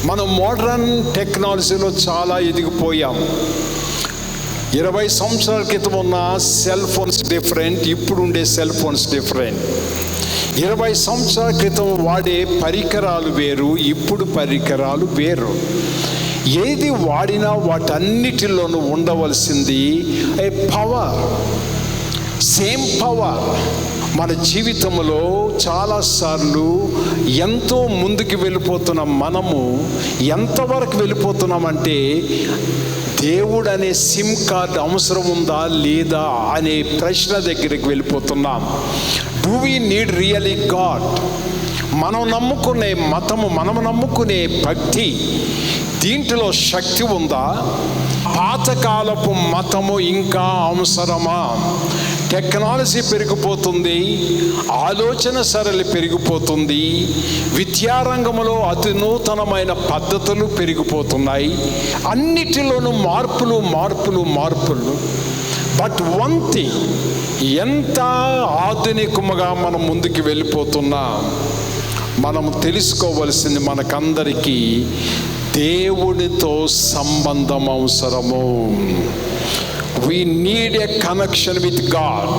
మనం మోడర్న్ టెక్నాలజీలో చాలా ఎదిగిపోయాం. 20 సంవత్సరాల క్రితం ఉన్న సెల్ ఫోన్స్ డిఫరెంట్, ఇప్పుడు ఉండే సెల్ ఫోన్స్ డిఫరెంట్. 20 సంవత్సరాల క్రితం వాడే పరికరాలు వేరు, ఇప్పుడు పరికరాలు వేరు. ఏది వాడినా వాటన్నిటిలోనూ ఉండవలసింది ఏ పవర్, సేమ్ పవర్. మన జీవితంలో చాలాసార్లు ఎంతో ముందుకు వెళ్ళిపోతున్న మనము ఎంతవరకు వెళ్ళిపోతున్నామంటే, దేవుడు అనే సిమ్ కార్డ్ అవసరం ఉందా లేదా అనే ప్రశ్న దగ్గరికి వెళ్ళిపోతున్నాం. Do we need really God? మనం నమ్ముకునే మతము, మనము నమ్ముకునే భక్తి, దీంట్లో శక్తి ఉందా? పాతకాలపు మతము ఇంకా అవసరమా? టెక్నాలజీ పెరిగిపోతుంది, ఆలోచన సరళి పెరిగిపోతుంది, విద్యారంగంలో అతి నూతనమైన పద్ధతులు పెరిగిపోతున్నాయి, అన్నిటిలోనూ మార్పులు మార్పులు మార్పులు. బట్ వన్ థింగ్, ఎంత ఆధునికముగా మనం ముందుకు వెళ్ళిపోతున్నా మనం తెలుసుకోవలసింది, మనకందరికీ దేవునితో సంబంధం అవసరము. We need a connection with God.